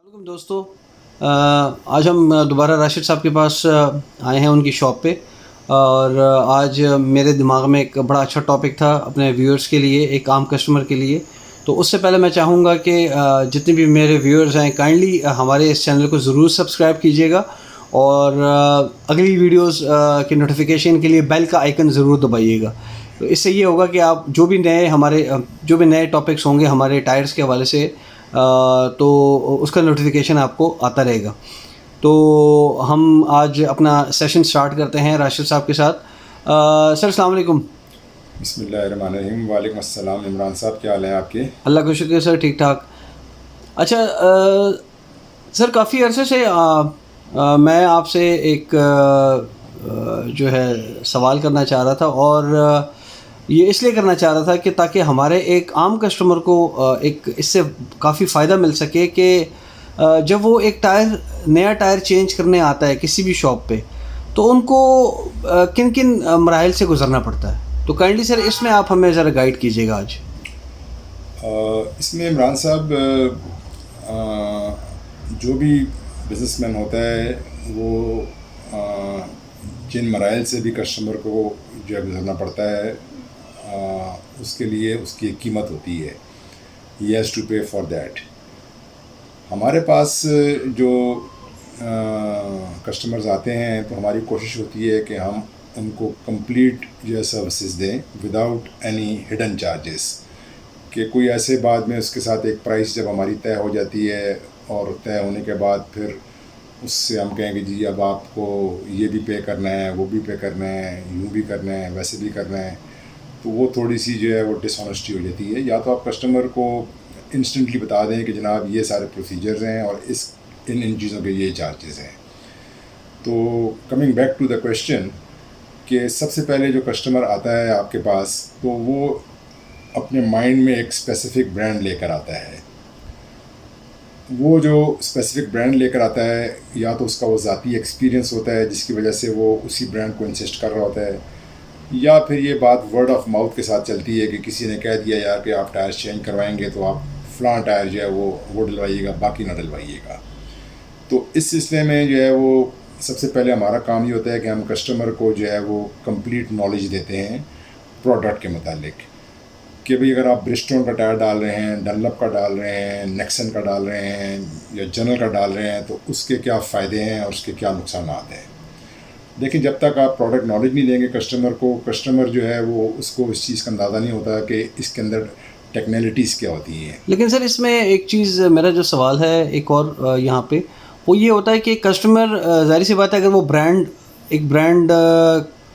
वालेकुम दोस्तों। आज हम दोबारा राशिद साहब के पास आए हैं उनकी शॉप पे। और आज मेरे दिमाग में एक बड़ा अच्छा टॉपिक था अपने व्यूअर्स के लिए, एक आम कस्टमर के लिए। तो उससे पहले मैं चाहूँगा कि जितने भी मेरे व्यूअर्स हैं काइंडली हमारे इस चैनल को ज़रूर सब्सक्राइब कीजिएगा और अगली वीडियोस की नोटिफिकेशन के लिए बेल का आइकन ज़रूर दबाइएगा। तो इससे ये होगा कि आप जो भी नए टॉपिक्स होंगे हमारे टायर्स के हवाले से तो उसका नोटिफिकेशन आपको आता रहेगा। तो हम आज अपना सेशन स्टार्ट करते हैं राशिद साहब के साथ। सर अस्सलाम वालेकुम। बिस्मिल्लाहिर्रहमानिर्रहीम। वालेकुम अस्सलाम। इमरान साहब, क्या हाल है आपके? अल्लाह का शुक्र सर, ठीक ठाक। अच्छा सर, काफ़ी अरसे से मैं आपसे एक जो है सवाल करना चाह रहा था और ये इसलिए करना चाह रहा था कि ताकि हमारे एक आम कस्टमर को एक इससे काफ़ी फ़ायदा मिल सके कि जब वो एक नया टायर चेंज करने आता है किसी भी शॉप पे, तो उनको किन किन मराहिल से गुज़रना पड़ता है। तो काइंडली सर इसमें आप हमें ज़रा गाइड कीजिएगा आज। इसमें इमरान साहब, जो भी बिज़नेसमैन होता है वो जिन मराइल से भी कस्टमर को जो है गुजरना पड़ता है, उसके लिए उसकी एक कीमत होती है। ही हैज़ टू पे फॉर दैट। हमारे पास जो कस्टमर्स आते हैं तो हमारी कोशिश होती है कि हम उनको कंप्लीट जो है सर्विसेज दें विदाउट एनी हिडन चार्जेस। कि कोई ऐसे बाद में उसके साथ एक प्राइस जब हमारी तय हो जाती है और तय होने के बाद फिर उससे हम कहेंगे जी अब आपको ये भी पे करना है, वो भी पे करना है, यूँ भी करना है, वैसे भी करना है, तो वो थोड़ी सी जो है वो डिसऑनेस्टी हो जाती है। या तो आप कस्टमर को इंस्टेंटली बता दें कि जनाब ये सारे प्रोसीजर्स हैं और इन चीज़ों के ये चार्जेस हैं। तो coming back to the question, कि सबसे पहले जो कस्टमर आता है आपके पास तो वो अपने माइंड में एक स्पेसिफ़िक ब्रांड लेकर आता है। वो जो स्पेसिफ़िक ब्रांड लेकर आता है या तो उसका वो ज़ाती एक्सपीरियंस होता है जिसकी वजह से वो उसी ब्रांड को इंसिस्ट कर रहा होता है, या फिर ये बात वर्ड ऑफ माउथ के साथ चलती है कि किसी ने कह दिया यार कि आप टायर चेंज करवाएंगे तो आप फ़लाँ टायर जो है वो डलवाइएगा, बाकी ना डलवाइएगा। तो इस सिलसिले में जो है वो सबसे पहले हमारा काम ये होता है कि हम कस्टमर को जो है वो कंप्लीट नॉलेज देते हैं प्रोडक्ट के मुतालिक, कि भाई अगर आप ब्रिजस्टोन का टायर डाल रहे हैं, डनलप का डाल रहे हैं, नेक्सन का डाल रहे हैं या जनरल का डाल रहे हैं तो उसके क्या फ़ायदे हैं और उसके क्या नुकसान हैं। देखिए, जब तक आप प्रोडक्ट नॉलेज नहीं देंगे कस्टमर को, कस्टमर जो है वो उसको इस चीज़ का अंदाज़ा नहीं होता कि इसके अंदर टेक्नैलिटीज़ क्या होती हैं। लेकिन सर इसमें एक चीज़, मेरा जो सवाल है एक और यहाँ पे वो ये होता है कि कस्टमर, ज़ाहिर सी बात है, अगर वो एक ब्रांड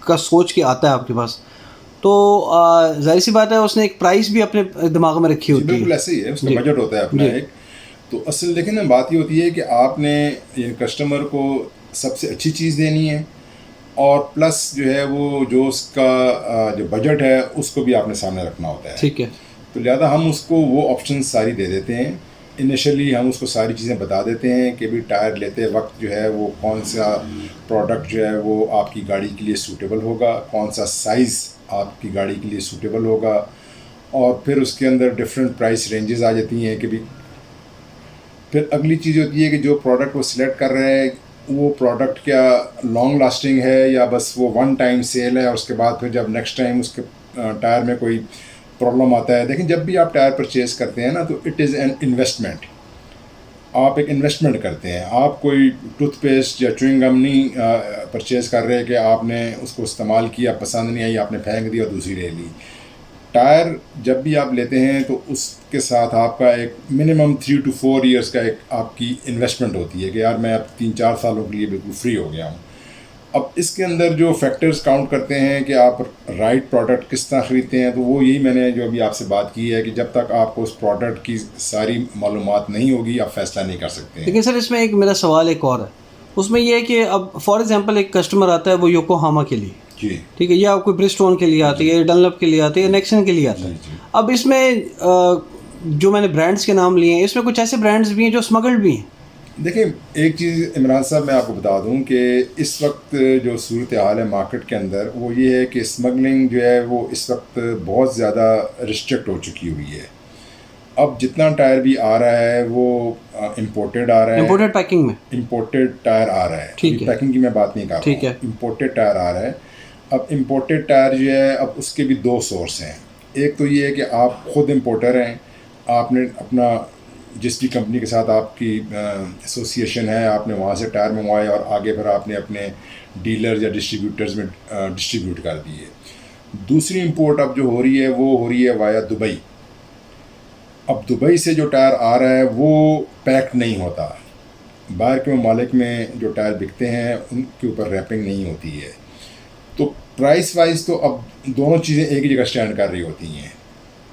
का सोच के आता है आपके पास तो ज़ाहिर सी बात है उसने एक प्राइस भी अपने दिमाग में रखी होती है। बिल्कुल ऐसे ही है, उसका बजट होता है अपना एक। तो असल देखें ना, बात ये होती है कि आपने ये कस्टमर को सबसे अच्छी चीज़ देनी है और प्लस जो है वो जो उसका जो बजट है उसको भी आपने सामने रखना होता है। ठीक है। तो लिहाजा हम उसको वो ऑप्शन सारी दे देते हैं। इनिशियली हम उसको सारी चीज़ें बता देते हैं कि भी टायर लेते वक्त जो है वो कौन सा प्रोडक्ट जो है वो आपकी गाड़ी के लिए सूटेबल होगा, कौन सा साइज़ आपकी गाड़ी के लिए सूटेबल होगा, और फिर उसके अंदर डिफरेंट प्राइस रेंजेस आ जाती हैं कि भी फिर अगली चीज़ होती है कि जो प्रोडक्ट वो सिलेक्ट कर रहे हैं वो प्रोडक्ट क्या लॉन्ग लास्टिंग है या बस वो वन टाइम सेल है और उसके बाद फिर जब नेक्स्ट टाइम उसके टायर में कोई प्रॉब्लम आता है। देखिए, जब भी आप टायर परचेज़ करते हैं ना तो इट इज़ एन इन्वेस्टमेंट। आप एक इन्वेस्टमेंट करते हैं। आप कोई टूथपेस्ट या च्युइंग गम नहीं परचेज़ कर रहे कि आपने उसको इस्तेमाल किया, पसंद नहीं आई, आपने फेंक दी और दूसरी ले ली। टायर जब भी आप लेते हैं तो उसके साथ आपका एक मिनिमम 3 to 4 ईयर्स का एक आपकी इन्वेस्टमेंट होती है कि यार मैं अब 3-4 सालों के लिए बिल्कुल फ्री हो गया हूँ। अब इसके अंदर जो फैक्टर्स काउंट करते हैं कि आप राइट प्रोडक्ट किस तरह ख़रीदते हैं, तो वो यही मैंने जो अभी आपसे बात की है कि जब तक आपको उस प्रोडक्ट की सारी मालूमात नहीं होगी आप फ़ैसला नहीं कर सकते हैं। लेकिन सर इसमें एक मेरा सवाल एक और है, उसमें यह है कि अब फॉर एग्जांपल एक कस्टमर आता है वो योकोहामा के लिए, जी ठीक है, या कोई ब्रिजस्टोन के लिए आती है, डनलप के लिए आती है, नेक्सन के लिए आता है। अब इसमें जो मैंने ब्रांड्स के नाम लिए हैं इसमें कुछ ऐसे ब्रांड्स भी हैं जो स्मगल्ड भी हैं। देखिए, एक चीज़ इमरान साहब मैं आपको बता दूं कि इस वक्त जो सूरत हाल है मार्केट के अंदर वो ये है कि स्मगलिंग जो है वो इस वक्त बहुत ज़्यादा रिस्ट्रिक्ट हो चुकी हुई है। अब जितना टायर भी आ रहा है वो इम्पोर्टेड आ रहा है, इम्पोर्टेड पैकिंग में इम्पोर्टेड टायर आ रहा है। ठीक है। पैकिंग की मैं बात नहीं कर रहा ठीक हूँ, है। इम्पोर्टेड टायर आ रहा है। अब इम्पोर्टेड टायर जो है, अब उसके भी दो सोर्स हैं। एक तो ये है कि आप खुद इम्पोर्टर हैं, आपने अपना जिस भी कंपनी के साथ आपकी एसोसिएशन है, आपने वहाँ से टायर मंगवाए और आगे फिर आपने अपने डीलर या डिस्ट्रीब्यूटर्स में डिस्ट्रीब्यूट कर दिए। दूसरी इंपोर्ट अब जो हो रही है वो हो रही है वाया दुबई। अब दुबई से जो टायर आ रहा है वो पैक्ड नहीं होता। बाहर के ममालिक में जो टायर बिकते हैं उनके ऊपर रैपिंग नहीं होती है, तो प्राइस वाइज तो अब दोनों चीज़ें एक ही जगह स्टैंड कर रही होती हैं।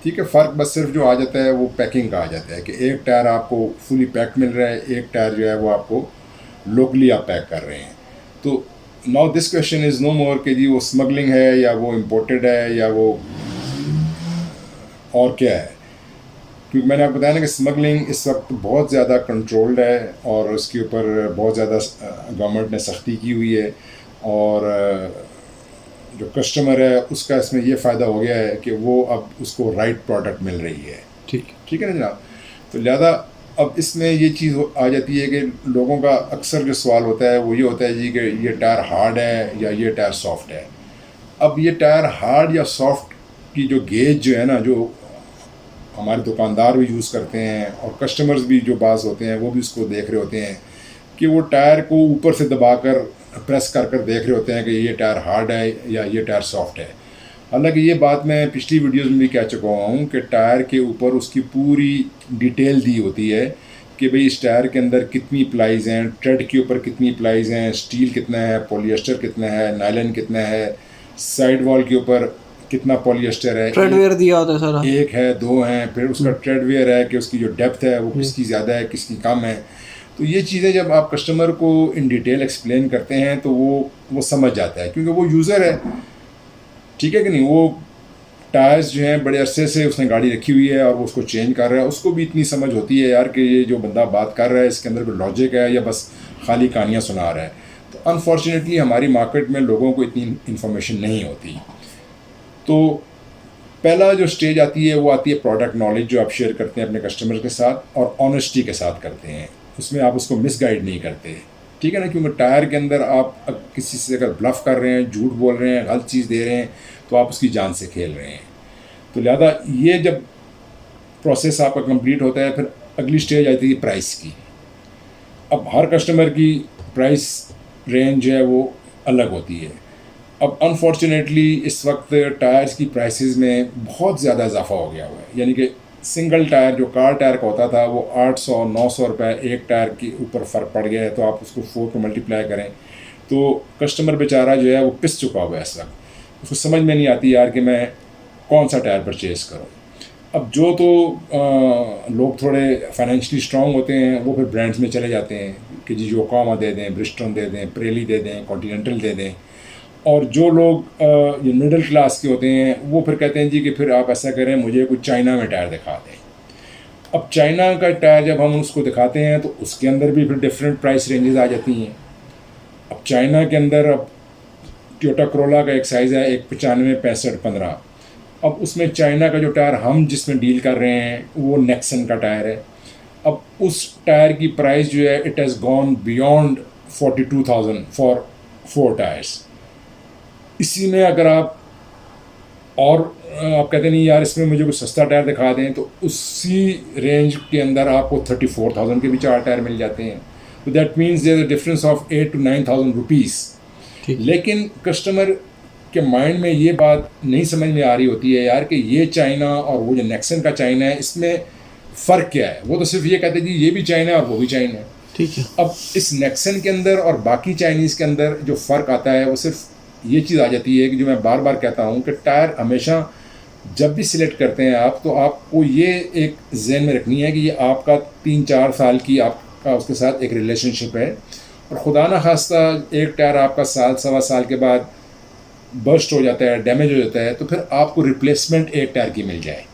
ठीक है, फ़र्क बस सिर्फ जो आ जाता है वो पैकिंग का आ जाता है कि एक टायर आपको फुली पैक्ड मिल रहा है, एक टायर जो है वो आपको लोकली आप पैक कर रहे हैं। तो now this question is no more कि जी वो स्मगलिंग है या वो इम्पोर्टेड है या वो और क्या है। क्योंकि मैंने आपको बताया ना कि स्मगलिंग इस वक्त बहुत ज़्यादा कंट्रोल्ड है और उसके ऊपर बहुत ज़्यादा गवर्नमेंट ने सख्ती की हुई है, और जो कस्टमर है उसका इसमें ये फ़ायदा हो गया है कि वो अब उसको राइट प्रोडक्ट मिल रही है। ठीक है ना जनाब। तो लिहाजा अब इसमें ये चीज़ आ जाती है कि लोगों का अक्सर जो सवाल होता है वो ये होता है जी कि ये टायर हार्ड है या ये टायर सॉफ्ट है। अब ये टायर हार्ड या सॉफ्ट की जो गेज जो है ना, जो हमारे दुकानदार भी यूज़ करते हैं और कस्टमर्स भी जो बास होते हैं वो भी उसको देख रहे होते हैं कि वो टायर को ऊपर से दबाकर प्रेस कर कर देख रहे होते हैं कि ये टायर हार्ड है या ये टायर सॉफ्ट है। हालांकि ये बात मैं पिछली वीडियोस में भी कह चुका हूँ कि टायर के ऊपर उसकी पूरी डिटेल दी होती है कि भाई इस टायर के अंदर कितनी प्लाइज हैं, ट्रेड के ऊपर कितनी प्लाइज हैं, स्टील कितना है, पॉलिएस्टर कितना है, नायलन कितना है, साइड वॉल के ऊपर कितना पॉलिएस्टर है, ट्रेडवेयर दिया होता है सर, एक है, दो हैं, फिर उसका ट्रेडवेयर है कि उसकी जो डेप्थ है वो किसकी ज़्यादा है किसकी कम है। तो ये चीज़ें जब आप कस्टमर को इन डिटेल एक्सप्लेन करते हैं तो वो समझ जाता है, क्योंकि वो यूज़र है। ठीक है कि नहीं। वो टायर्स जो हैं बड़े अरसे से उसने गाड़ी रखी हुई है और वो उसको चेंज कर रहा है, उसको भी इतनी समझ होती है यार कि ये जो बंदा बात कर रहा है इसके अंदर कोई लॉजिक है या बस खाली कहानियाँ सुना रहा है। तो अनफॉर्चुनेटली हमारी मार्केट में लोगों को इतनी इन्फॉर्मेशन नहीं होती। तो पहला जो स्टेज आती है वो आती है प्रोडक्ट नॉलेज, जो आप शेयर करते हैं अपने कस्टमर के साथ और ऑनेस्टी के साथ करते हैं। उसमें आप उसको मिसगाइड नहीं करते। ठीक है ना, क्योंकि टायर के अंदर आप किसी से अगर ब्लफ कर रहे हैं, झूठ बोल रहे हैं, गलत चीज़ दे रहे हैं, तो आप उसकी जान से खेल रहे हैं। तो लिहाजा ये जब प्रोसेस आपका कंप्लीट होता है, फिर अगली स्टेज आती है प्राइस की। अब हर कस्टमर की प्राइस रेंज जो है वो अलग होती है। अब अनफॉर्चुनेटली इस वक्त टायर्स की प्राइसेस में बहुत ज़्यादा इजाफा हो गया हुआ है। यानी कि सिंगल टायर जो कार टायर का होता था वो 800-900 रुपये एक टायर के ऊपर फ़र्क पड़ गया है। तो आप उसको 4 को मल्टीप्लाई करें तो कस्टमर बेचारा जो है वो पिस चुका हुआ है इस वक्त। उसको समझ में नहीं आती यार कि मैं कौन सा टायर परचेज़ करूँ। अब जो तो लोग थोड़े फाइनेंशियली स्ट्रॉन्ग होते हैं वो फिर ब्रांड्स में चले जाते हैं कि जी योकोहामा दे दें, ब्रिजस्टोन दे दें, प्रेली दे दें, कॉन्टिनेंटल दे दें। और जो लोग ये मिडिल क्लास के होते हैं वो फिर कहते हैं जी कि फिर आप ऐसा करें, मुझे कुछ चाइना में टायर दिखा दें। अब चाइना का टायर जब हम उसको दिखाते हैं तो उसके अंदर भी फिर डिफरेंट प्राइस रेंजेस आ जाती हैं। अब चाइना के अंदर अब टोयोटा करोला का एक साइज़ है 195, 65, 15। अब उसमें चाइना का जो टायर हम जिसमें डील कर रहे हैं वो नेक्सन का टायर है। अब उस टायर की प्राइस जो है it has gone beyond 42,000 for 4 tyres. इसी में अगर आप कहते नहीं यार इसमें मुझे कुछ सस्ता टायर दिखा दें, तो उसी रेंज के अंदर आपको 34,000 के भी 4 टायर मिल जाते हैं। तो that means there a difference of 8,000 to 9,000 rupees. लेकिन कस्टमर के माइंड में ये बात नहीं समझ में आ रही होती है यार कि ये चाइना और वो जो नेक्सन का चाइना है इसमें फ़र्क क्या है। वो तो सिर्फ ये कहते हैं जी ये भी चाइना है और वो भी चाइना है। ठीक है। अब इस नेक्सन के अंदर और बाकी चाइनीज़ के अंदर जो फ़र्क आता है वो सिर्फ ये चीज़ आ जाती है कि जो मैं बार बार कहता हूँ कि टायर हमेशा जब भी सिलेक्ट करते हैं आप, तो आपको ये एक जहन में रखनी है कि ये आपका 3-4 साल की आपका उसके साथ एक रिलेशनशिप है, और खुदा ना खास्ता एक टायर आपका साल सवा साल के बाद बर्स्ट हो जाता है, डैमेज हो जाता है, तो फिर आपको रिप्लेसमेंट एक टायर की मिल जाए।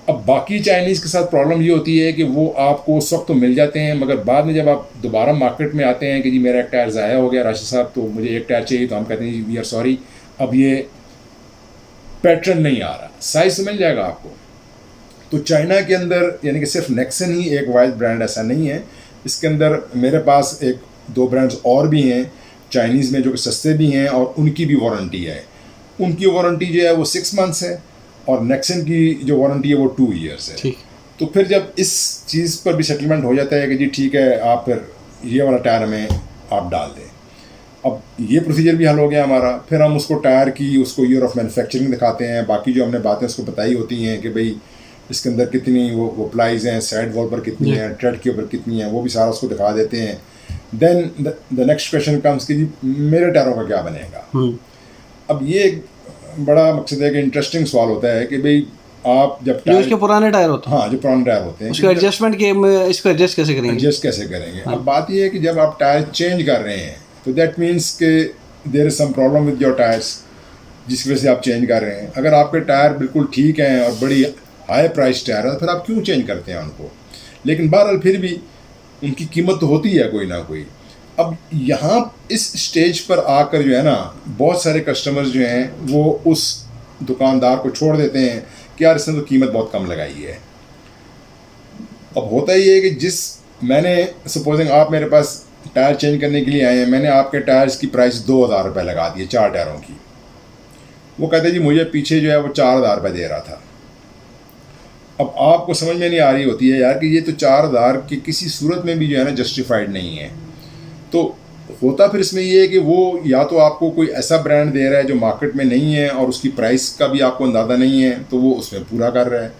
अब बाकी चाइनीज़ के साथ प्रॉब्लम ये होती है कि वो आपको उस वक्त तो मिल जाते हैं, मगर बाद में जब आप दोबारा मार्केट में आते हैं कि जी मेरा एक टायर ज़ाया हो गया राशिद साहब, तो मुझे एक टायर चाहिए, तो हम कहते हैं जी वी आर सॉरी, अब ये पैटर्न नहीं आ रहा। साइज़ मिल जाएगा आपको, तो चाइना के अंदर यानी कि सिर्फ नेक्सन ही एक वाइड ब्रांड ऐसा नहीं है, इसके अंदर मेरे पास एक दो ब्रांड्स और भी हैं चाइनीज़ में जो कि सस्ते भी हैं और उनकी भी वारंटी है। उनकी वारंटी जो है वो 6 मंथ्स है और नेक्सन की जो वारंटी है वो 2 ईयर्स है। ठीक। तो फिर जब इस चीज़ पर भी सेटलमेंट हो जाता है कि जी ठीक है आप फिर ये वाला टायर हमें आप डाल दें, अब ये प्रोसीजर भी हल हो गया हमारा। फिर हम उसको टायर की उसको ईयर ऑफ मैन्युफैक्चरिंग दिखाते हैं, बाकी जो हमने बातें उसको बताई होती हैं कि भाई इसके अंदर कितनी वो प्लाइज हैं, साइड वॉल पर कितनी हैं, ट्रेड के ऊपर कितनी हैं, वो भी सारा उसको दिखा देते हैं। Then the next question comes कि जी मेरे टायरों का क्या बनेगा। अब ये एक बड़ा मकसद है कि इंटरेस्टिंग सवाल होता है कि भाई आप जब जो उसके पुराने टायर होते हैं, हाँ जो पुराने टायर होते हैं, उसको एडजस्टमेंट के इसको एडजस्ट कैसे करेंगे? एडजस्ट कैसे करेंगे? अब बात ये है कि जब आप टायर चेंज कर रहे हैं तो दैट मीन्स कि there is some problem with your tyres जिसकी वजह से आप चेंज कर रहे हैं। अगर आपके टायर बिल्कुल ठीक हैं और बड़ी हाई प्राइस टायर है तो फिर आप क्यों चेंज करते हैं उनको? लेकिन बहरहाल फिर भी उनकी कीमत तो होती है कोई ना कोई। अब यहाँ इस स्टेज पर आकर जो है ना बहुत सारे कस्टमर्स जो हैं वो उस दुकानदार को छोड़ देते हैं कि यार इसने तो कीमत बहुत कम लगाई है। अब होता ही है कि जिस मैंने सपोजिंग आप मेरे पास टायर चेंज करने के लिए आए हैं, मैंने आपके टायर्स की प्राइस 2000 रुपये लगा दी है 4 टायरों की। वो कहते जी मुझे पीछे जो है वो 4000 रुपये दे रहा था। अब आपको समझ में नहीं आ रही होती है यार कि ये तो 4000 की किसी सूरत में भी जो है ना जस्टिफाइड नहीं है। तो होता फिर इसमें ये है कि वो या तो आपको कोई ऐसा ब्रांड दे रहा है जो मार्केट में नहीं है और उसकी प्राइस का भी आपको अंदाज़ा नहीं है तो वो उसमें पूरा कर रहा है।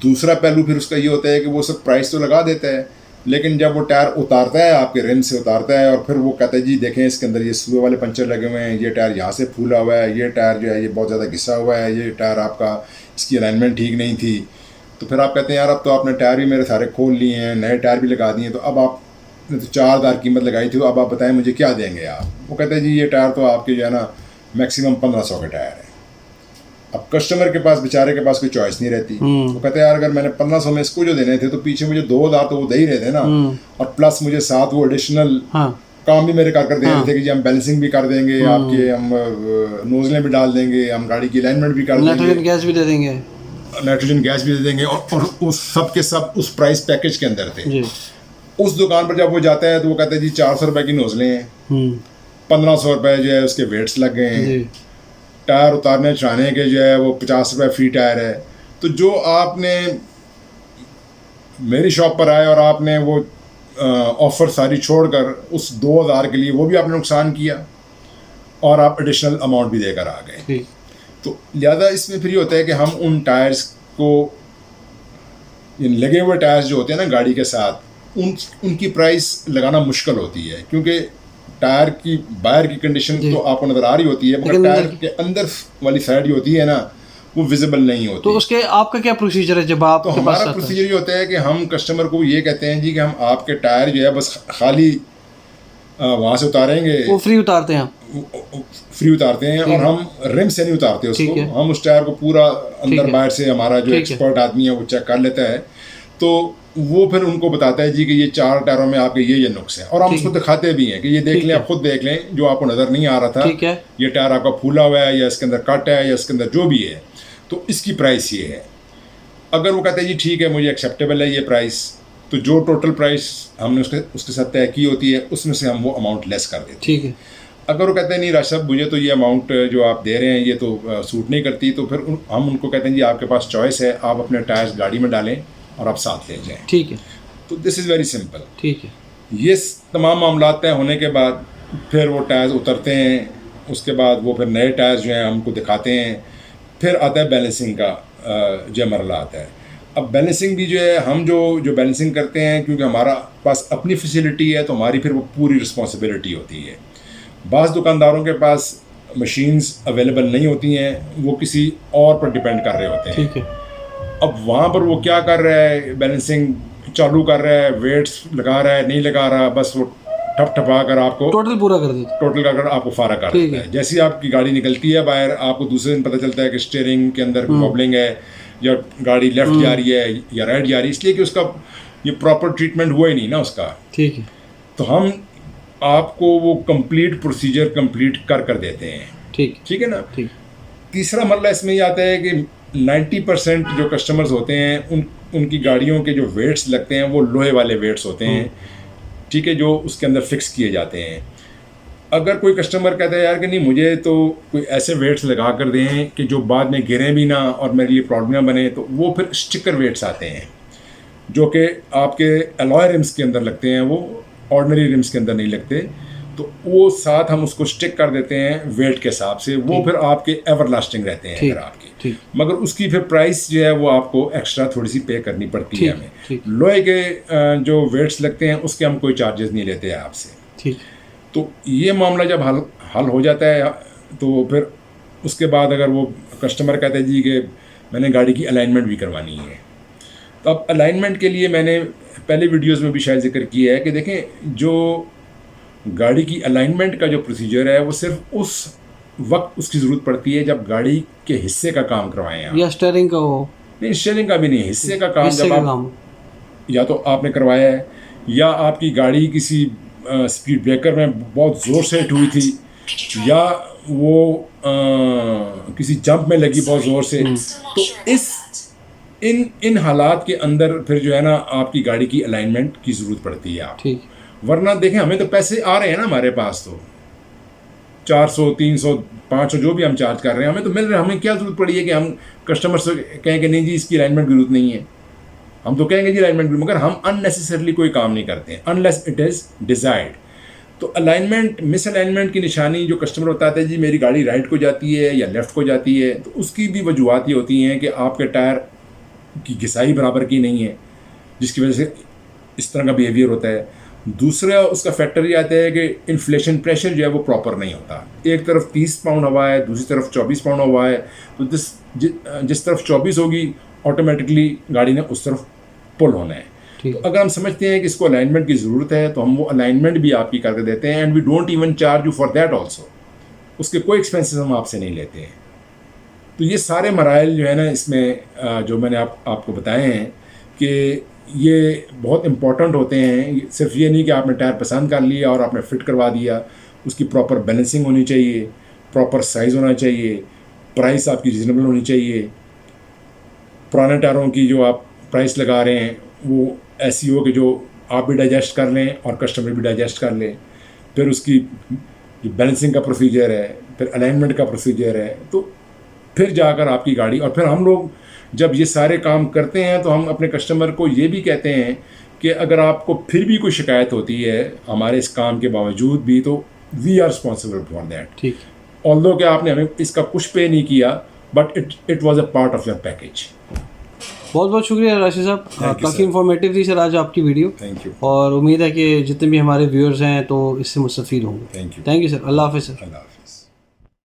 दूसरा पहलू फिर उसका ये होता है कि वो सब प्राइस तो लगा देता है, लेकिन जब वो टायर उतारता है आपके रिम से उतारता है और फिर वो कहता है जी देखें इसके अंदर ये सुबह वाले पंचर लगे हुए हैं, ये टायर यहाँ से फूला हुआ है, ये टायर जो है ये बहुत ज़्यादा घिसा हुआ है, ये टायर आपका इसकी अलाइनमेंट ठीक नहीं थी। तो फिर आप कहते हैं यार अब तो आपने टायर भी मेरे सारे खोल लिए हैं, नए टायर भी लगा दिए, तो अब आपने तो 4000 कीमत लगाई थी, तो अब आप बताएं मुझे क्या देंगे आप? वो कहते हैं जी ये टायर तो आपके जो है ना मैक्सिमम 1500 के टायर है। अब कस्टमर के पास बेचारे के पास कोई चॉइस नहीं रहती। वो कहते हैं यार अगर मैंने 1500 में इसको जो देने थे तो पीछे मुझे 2000 तो वो दे ही रहे थे ना, और प्लस मुझे साथ वो एडिशनल काम भी मेरे कर दे रहे थे कि जी हम बैलेंसिंग भी कर देंगे, आपके हम नोजलें भी डाल देंगे, हम गाड़ी की अलाइनमेंट भी कर देंगे, नाइट्रोजन गैस भी दे देंगे, नाइट्रोजन गैस भी दे देंगे, और उस सब के सब उस प्राइस पैकेज के अंदर थे जी। उस दुकान पर जब वो जाता है तो वो कहते हैं जी 400 रुपये की नोजलें हैं, 1500 रुपये जो है उसके वेट्स लग गए हैं, टायर उतारने चढ़ाने के जो है वो 50 रुपये फ्री टायर है। तो जो आपने मेरी शॉप पर आए और आपने वो ऑफ़र सारी छोड़कर उस 2000 के लिए वो भी आपने नुकसान किया और आप एडिशनल अमाउंट भी देकर आ गए। तो लिहाजा इसमें फिर ये होता है कि हम उन टायर्स को, लगे हुए टायर्स जो होते हैं ना गाड़ी के साथ, उनकी प्राइस लगाना मुश्किल होती है, क्योंकि टायर की बाहर की कंडीशन तो आपको नज़र आ रही होती है, मगर टायर के अंदर वाली साइड जो होती है ना वो विजिबल नहीं होती। तो उसके आपका क्या प्रोसीजर है जब आप? तो हमारा प्रोसीजर ये होता है कि हम कस्टमर को ये कहते हैं जी कि हम आपके टायर जो है बस खाली वहाँ से उतारेंगे, वो फ्री उतारते हैं, फ्री उतारते हैं, और हम रिम से नहीं उतारते उसको, हम उस टायर को पूरा अंदर बाहर से हमारा जो एक्सपर्ट आदमी है वो चेक कर लेता है। तो वो फिर उनको बताता है जी कि ये 4 टायरों में आपके ये नुक्स हैं, और हम उसको दिखाते भी हैं कि ये देख लें, आप खुद देख लें, जो आपको नज़र नहीं आ रहा था, ये टायर आपका फूला हुआ है या इसके अंदर कट है या इसके अंदर जो भी है, तो इसकी प्राइस ये है। अगर वो कहते हैं जी ठीक है मुझे एक्सेप्टेबल है ये प्राइस, तो जो टोटल प्राइस हमने उसके साथ तय की होती है उसमें से हम वो अमाउंट लेस कर देते हैं। ठीक है। अगर वो कहते हैं नहीं राशिद साहब मुझे तो ये अमाउंट जो आप दे रहे हैं ये तो सूट नहीं करती, तो फिर हम उनको कहते हैं जी आपके पास चॉइस है, आप अपने टायर्स गाड़ी में डालें और आप साथ ले जाएं। ठीक है। तो दिस इज़ वेरी सिंपल। ठीक है। ये तमाम मामला तय होने के बाद फिर वो टायर्स उतरते हैं, उसके बाद वो फिर नए टायर्स जो हैं हमको दिखाते हैं, फिर आता है बैलेंसिंग का जो मरला आता है। अब बैलेंसिंग भी जो है हम जो बैलेंसिंग करते हैं, क्योंकि हमारा पास अपनी फैसिलिटी है तो हमारी फिर वो पूरी रिस्पॉन्सिबिलिटी होती है। बाज़ दुकानदारों के पास मशीन्स अवेलेबल नहीं होती हैं, वो किसी और पर डिपेंड कर रहे होते हैं। ठीक है। अब वहाँ पर वो क्या कर रहा है, बैलेंसिंग चालू कर रहा है, वेट्स लगा रहा है, नहीं लगा रहा, बस वो ठप ठपा कर आपको टोटल पूरा कर देता है, टोटल कर आपको फारा कर देता है। जैसे ही आपकी गाड़ी निकलती है बाहर, आपको दूसरे दिन पता चलता है कि स्टीयरिंग के अंदर प्रॉब्लम है, या गाड़ी लेफ्ट जा रही है या राइट जा रही है, इसलिए कि उसका ये प्रॉपर ट्रीटमेंट हुआ ही नहीं ना उसका। ठीक है। तो हम आपको वो कंप्लीट प्रोसीजर कंप्लीट कर देते हैं। ठीक है ना। ठीक। तीसरा मरला इसमें ये आता है कि 90% जो कस्टमर्स होते हैं उनकी गाड़ियों के जो वेट्स लगते हैं वो लोहे वाले वेट्स होते हैं, ठीक है, जो उसके अंदर फिक्स किए जाते हैं। अगर कोई कस्टमर कहता है यार कि नहीं मुझे तो कोई ऐसे वेट्स लगा कर दें कि जो बाद में गिरें भी ना और मेरे लिए प्रॉब्लम ना बने, तो वो फिर स्टिकर वेट्स आते हैं जो कि आपके अलॉय रिम्स के अंदर लगते हैं, वो ऑर्डिनरी रिम्स के अंदर नहीं लगते। तो वो साथ हम उसको स्टिक कर देते हैं वेट के हिसाब से, वो फिर आपके एवरलास्टिंग रहते हैं फिर आपके, मगर उसकी फिर प्राइस जो है वो आपको एक्स्ट्रा थोड़ी सी पे करनी पड़ती है हमें। लोहे के जो वेट्स लगते हैं उसके हम कोई चार्जेस नहीं लेते हैं आपसे। तो ये मामला जब हल हो जाता है तो फिर उसके बाद अगर वो कस्टमर कहता है जी कि मैंने गाड़ी की अलाइनमेंट भी करवानी है, तो अब अलाइनमेंट के लिए मैंने पहले वीडियोस में भी शायद जिक्र किया है कि देखें जो गाड़ी की अलाइनमेंट का जो प्रोसीजर है वो सिर्फ उस वक्त उसकी ज़रूरत पड़ती है जब गाड़ी के हिस्से का काम करवाएं आप, या स्टीयरिंग का हो, नहीं स्टीयरिंग का भी नहीं, हिस्से का काम जब आप या तो आपने करवाया है या आपकी गाड़ी किसी स्पीड ब्रेकर में बहुत ज़ोर से हिट हुई थी या वो किसी जंप में लगी बहुत ज़ोर से, तो इन हालात के अंदर फिर जो है ना आपकी गाड़ी की अलाइनमेंट की ज़रूरत पड़ती है आप। वरना देखें हमें तो पैसे आ रहे हैं ना हमारे पास, तो 400 300 500 जो भी हम चार्ज कर रहे हैं हमें तो मिल रहे हैं, हमें क्या ज़रूरत पड़ी है कि हम कस्टमर से कहें कि नहीं जी इसकी अलाइनमेंट की ज़रूरत नहीं है। हम तो कहेंगे जी अलाइनमेंट, मगर हम अननेसेसरली कोई काम नहीं करते हैं अनलेस इट इज़ डिज़ायर्ड। तो अलाइनमेंट मिस अलाइनमेंट की निशानी जो कस्टमर बताता है जी मेरी गाड़ी राइट को जाती है या लेफ़्ट को जाती है, तो उसकी भी वजूहत ये होती हैं कि आपके टायर की घिसाई बराबर की नहीं है जिसकी वजह से इस तरह का बिहेवियर होता है। दूसरा उसका फैक्टर ये आता है कि इन्फ्लेशन प्रेशर जो है वो प्रॉपर नहीं होता, एक तरफ 30 पाउंड हवा है दूसरी तरफ 24 पाउंड हवा है, तो जिस तरफ 24 होगी ऑटोमेटिकली गाड़ी ने उस तरफ पुल होना है। तो अगर हम समझते हैं कि इसको अलाइनमेंट की ज़रूरत है तो हम वो अलाइनमेंट भी आपकी करके देते हैं, and we don't even charge you for that also, उसके कोई एक्सपेंसेस हम आपसे नहीं लेते हैं। तो ये सारे मराइल जो है ना इसमें जो मैंने आपको बताए हैं कि ये बहुत इम्पॉर्टेंट होते हैं। सिर्फ ये नहीं कि आपने टायर पसंद कर लिया और आपने फिट करवा दिया, उसकी प्रॉपर बैलेंसिंग होनी चाहिए, प्रॉपर साइज़ होना चाहिए, प्राइस आपकी रीज़नेबल होनी चाहिए। पुराने टायरों की जो आप प्राइस लगा रहे हैं वो ऐसी हो कि जो आप भी डाइजेस्ट कर लें और कस्टमर भी डाइजेस्ट कर लें। फिर उसकी जो बैलेंसिंग का प्रोसीजर है, फिर अलाइनमेंट का प्रोसीजर है, तो फिर जाकर आपकी गाड़ी। और फिर हम लोग जब ये सारे काम करते हैं तो हम अपने कस्टमर को ये भी कहते हैं कि अगर आपको फिर भी कोई शिकायत होती है हमारे इस काम के बावजूद भी, तो we are responsible for that. ठीक, ऑल्दो कि आपने हमें इसका कुछ पे नहीं किया, but it was a part of your package. बहुत बहुत शुक्रिया राशिद साहब, काफ़ी इन्फॉर्मेटिव थी सर आज आपकी वीडियो। Thank you. और उम्मीद है कि जितने भी हमारे व्यूअर्स हैं तो इससे मुस्तफ़ीद होंगे। Thank you sir. अल्लाह हाफ़िज़ सर। अल्लाह हाफ़िज़।